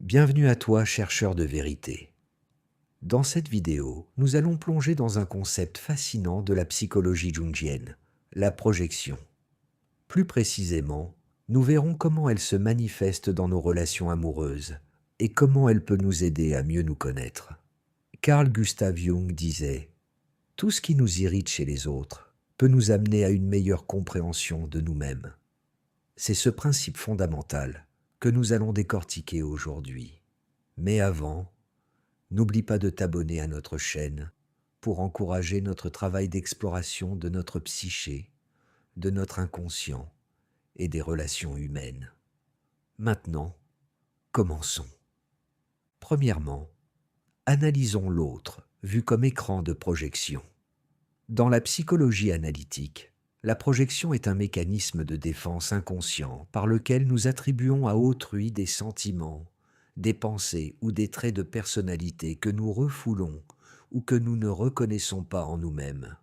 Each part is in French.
Bienvenue à toi, chercheur de vérité. Dans cette vidéo, nous allons plonger dans un concept fascinant de la psychologie jungienne, la projection. Plus précisément, nous verrons comment elle se manifeste dans nos relations amoureuses et comment elle peut nous aider à mieux nous connaître. Carl Gustav Jung disait « Tout ce qui nous irrite chez les autres peut nous amener à une meilleure compréhension de nous-mêmes. » C'est ce principe fondamental que nous allons décortiquer aujourd'hui. Mais avant, n'oublie pas de t'abonner à notre chaîne pour encourager notre travail d'exploration de notre psyché, de notre inconscient et des relations humaines. Maintenant, commençons. Premièrement, analysons l'autre vu comme écran de projection. Dans la psychologie analytique, la projection est un mécanisme de défense inconscient par lequel nous attribuons à autrui des sentiments, des pensées ou des traits de personnalité que nous refoulons ou que nous ne reconnaissons pas en nous-mêmes.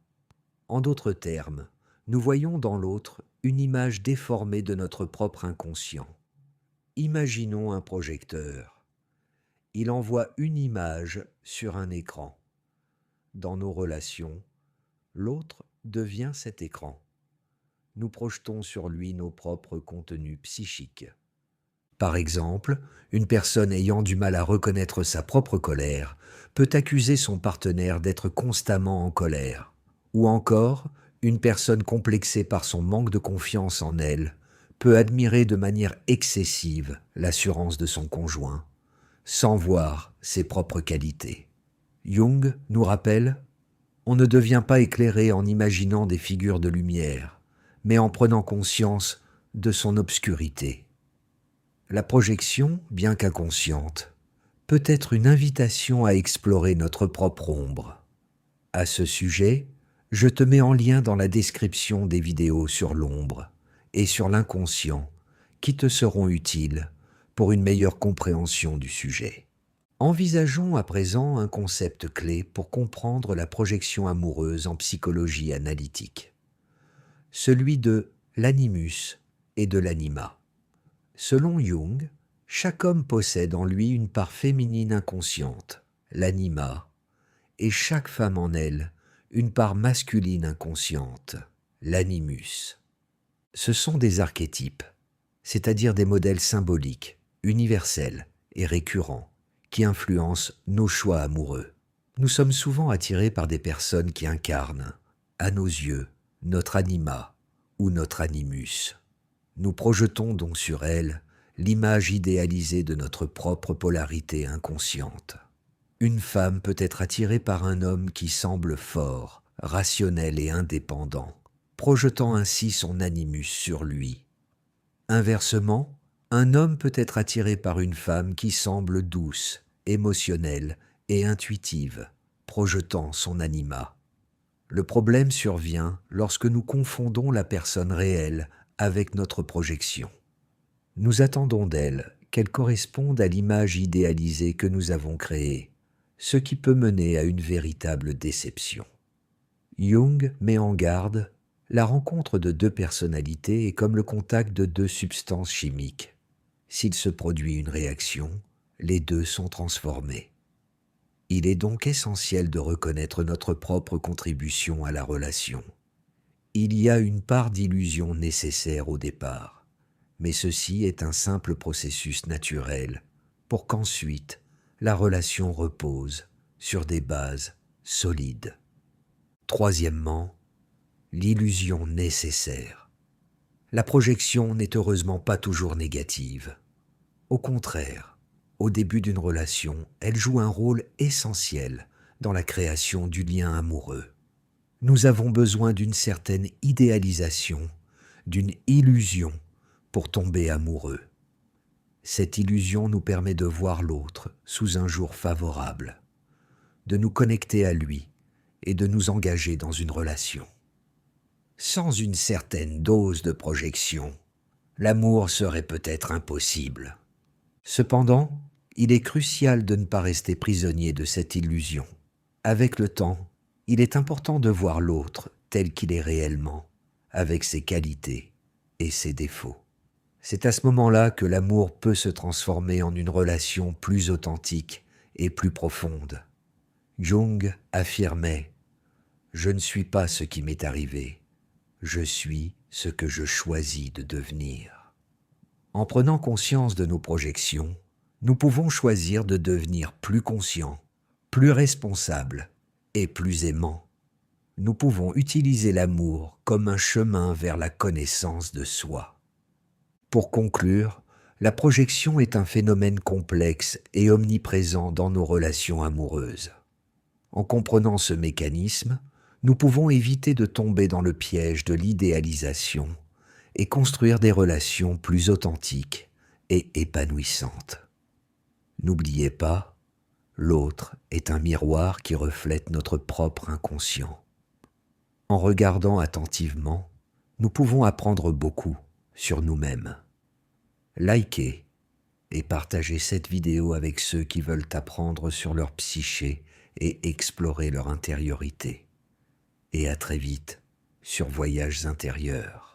En d'autres termes, nous voyons dans l'autre une image déformée de notre propre inconscient. Imaginons un projecteur. Il envoie une image sur un écran. Dans nos relations, l'autre devient cet écran. Nous projetons sur lui nos propres contenus psychiques. Par exemple, une personne ayant du mal à reconnaître sa propre colère peut accuser son partenaire d'être constamment en colère. Ou encore, une personne complexée par son manque de confiance en elle peut admirer de manière excessive l'assurance de son conjoint, sans voir ses propres qualités. Jung nous rappelle « On ne devient pas éclairé en imaginant des figures de lumière, mais en prenant conscience de son obscurité. » La projection, bien qu'inconsciente, peut être une invitation à explorer notre propre ombre. À ce sujet, je te mets en lien dans la description des vidéos sur l'ombre et sur l'inconscient qui te seront utiles pour une meilleure compréhension du sujet. Envisageons à présent un concept clé pour comprendre la projection amoureuse en psychologie analytique. Celui de l'animus et de l'anima. Selon Jung, chaque homme possède en lui une part féminine inconsciente, l'anima, et chaque femme en elle une part masculine inconsciente, l'animus. Ce sont des archétypes, c'est-à-dire des modèles symboliques, universels et récurrents, qui influencent nos choix amoureux. Nous sommes souvent attirés par des personnes qui incarnent, à nos yeux, notre anima ou notre animus. Nous projetons donc sur elles l'image idéalisée de notre propre polarité inconsciente. Une femme peut être attirée par un homme qui semble fort, rationnel et indépendant, projetant ainsi son animus sur lui. Inversement, un homme peut être attiré par une femme qui semble douce, émotionnelle et intuitive, projetant son anima. Le problème survient lorsque nous confondons la personne réelle avec notre projection. Nous attendons d'elle qu'elle corresponde à l'image idéalisée que nous avons créée, ce qui peut mener à une véritable déception. Jung met en garde, la rencontre de deux personnalités est comme le contact de deux substances chimiques. S'il se produit une réaction, les deux sont transformés. Il est donc essentiel de reconnaître notre propre contribution à la relation. Il y a une part d'illusion nécessaire au départ, mais ceci est un simple processus naturel pour qu'ensuite la relation repose sur des bases solides. Troisièmement, l'illusion nécessaire. La projection n'est heureusement pas toujours négative. Au contraire, au début d'une relation, elle joue un rôle essentiel dans la création du lien amoureux. Nous avons besoin d'une certaine idéalisation, d'une illusion pour tomber amoureux. Cette illusion nous permet de voir l'autre sous un jour favorable, de nous connecter à lui et de nous engager dans une relation. Sans une certaine dose de projection, l'amour serait peut-être impossible. Cependant, il est crucial de ne pas rester prisonnier de cette illusion. Avec le temps, il est important de voir l'autre tel qu'il est réellement, avec ses qualités et ses défauts. C'est à ce moment-là que l'amour peut se transformer en une relation plus authentique et plus profonde. Jung affirmait « Je ne suis pas ce qui m'est arrivé, je suis ce que je choisis de devenir ». En prenant conscience de nos projections, nous pouvons choisir de devenir plus conscients, plus responsables et plus aimants. Nous pouvons utiliser l'amour comme un chemin vers la connaissance de soi. Pour conclure, la projection est un phénomène complexe et omniprésent dans nos relations amoureuses. En comprenant ce mécanisme, nous pouvons éviter de tomber dans le piège de l'idéalisation et construire des relations plus authentiques et épanouissantes. N'oubliez pas, l'autre est un miroir qui reflète notre propre inconscient. En regardant attentivement, nous pouvons apprendre beaucoup sur nous-mêmes. Likez et partagez cette vidéo avec ceux qui veulent apprendre sur leur psyché et explorer leur intériorité. Et à très vite sur Voyages intérieurs.